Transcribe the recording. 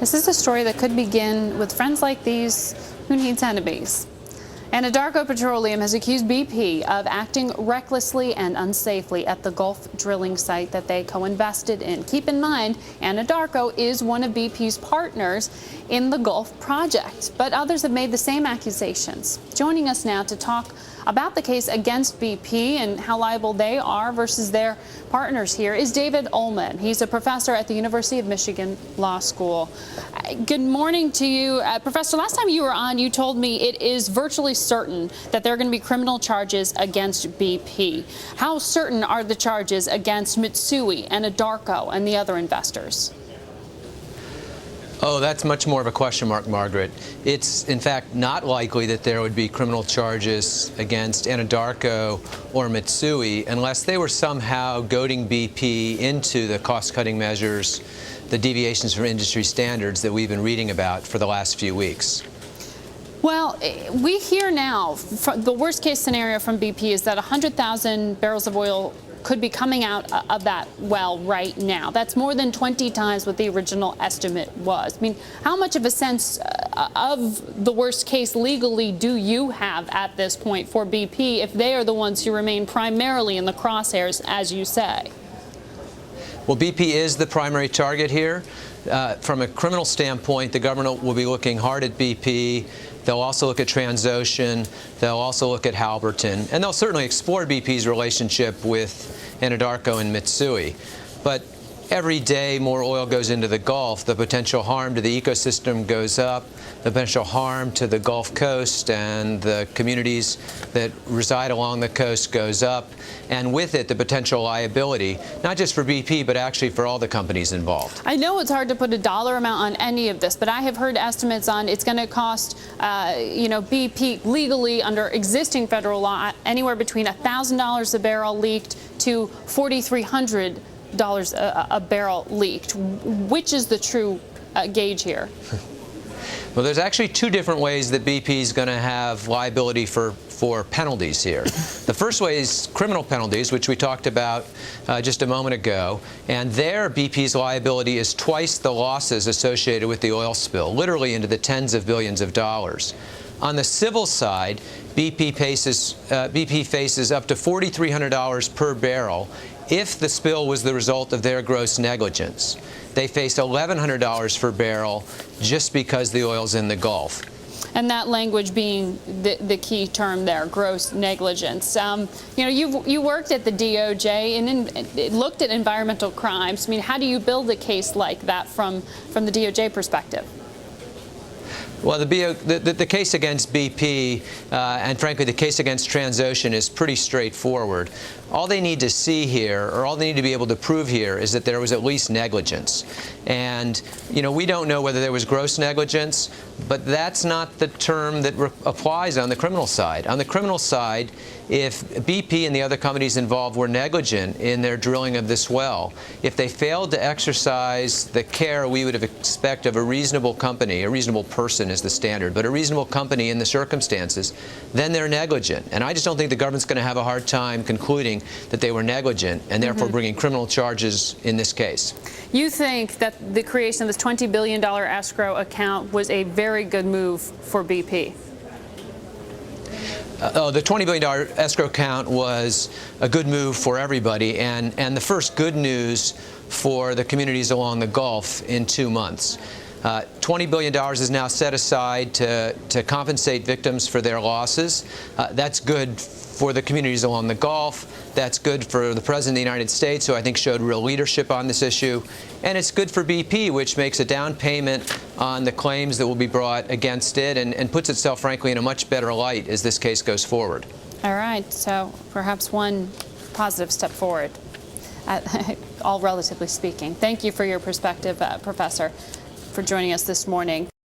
This is a story that could begin with friends like these who need enemies. Anadarko Petroleum has accused BP of acting recklessly and unsafely at the Gulf drilling site that they co-invested in. Keep in mind, Anadarko is one of BP's partners in the Gulf project, but others have made the same accusations. Joining us now to talk about the case against BP and how liable they are versus their partners here is David Uhlmann. He's a professor at the University of Michigan Law School. Good morning to you. Professor, last time you were on, you told me it is virtually certain that there are going to be criminal charges against BP. How certain are the charges against Mitsui, Anadarko, and the other investors? Oh, that's much more of a question mark, Margaret. It's, in fact, not likely that there would be criminal charges against Anadarko or Mitsui unless they were somehow goading BP into the cost-cutting measures, the deviations from industry standards that we've been reading about for the last few weeks. Well, we hear now, the worst-case scenario from BP is that 100,000 barrels of oil could be coming out of that well right now. That's more than 20 times what the original estimate was. I mean, how much of a sense of the worst case legally do you have at this point for BP if they are the ones who remain primarily in the crosshairs, as you say? Well, BP is the primary target here. From a criminal standpoint, the government will be looking hard at BP. They'll also look at Transocean. They'll also look at Halliburton. And they'll certainly explore BP's relationship with Anadarko and Mitsui. But every day more oil goes into the Gulf, the potential harm to the ecosystem goes up, the potential harm to the Gulf Coast and the communities that reside along the coast goes up, and with it the potential liability, not just for BP, but actually for all the companies involved. I know it's hard to put a dollar amount on any of this, but I have heard estimates on it's going to cost, BP legally under existing federal law anywhere between $1,000 a barrel leaked to $4,300 a barrel leaked. Which is the true gauge here? Well, there's actually two different ways that BP is going to have liability for penalties here. The first way is criminal penalties, which we talked about just a moment ago. And there, BP's liability is twice the losses associated with the oil spill, literally into the tens of billions of dollars. On the civil side, BP faces up to $4,300 per barrel if the spill was the result of their gross negligence. They face $1,100 per barrel just because the oil's in the Gulf. And that language being the key term there, gross negligence. You worked at the DOJ and looked at environmental crimes. I mean, how do you build a case like that from the DOJ perspective? Well, the case against BP and, frankly, the case against Transocean is pretty straightforward. All they need to see here, or all they need to be able to prove here, is that there was at least negligence. And, we don't know whether there was gross negligence, but that's not the term that applies on the criminal side. On the criminal side, if BP and the other companies involved were negligent in their drilling of this well, if they failed to exercise the care we would have expect of a reasonable company, a reasonable person is the standard, but a reasonable company in the circumstances, then they're negligent. And I just don't think the government's going to have a hard time concluding that they were negligent and therefore bringing criminal charges in this case. You think that the creation of this $20 billion escrow account was a very good move for BP? The $20 billion escrow account was a good move for everybody, and the first good news for the communities along the Gulf in 2 months. $20 billion is now set aside to compensate victims for their losses. That's good for the communities along the Gulf. That's good for the President of the United States, who I think showed real leadership on this issue. And it's good for BP, which makes a down payment on the claims that will be brought against it and puts itself, frankly, in a much better light as this case goes forward. All right. So perhaps one positive step forward, all relatively speaking. Thank you for your perspective, Professor, for joining us this morning.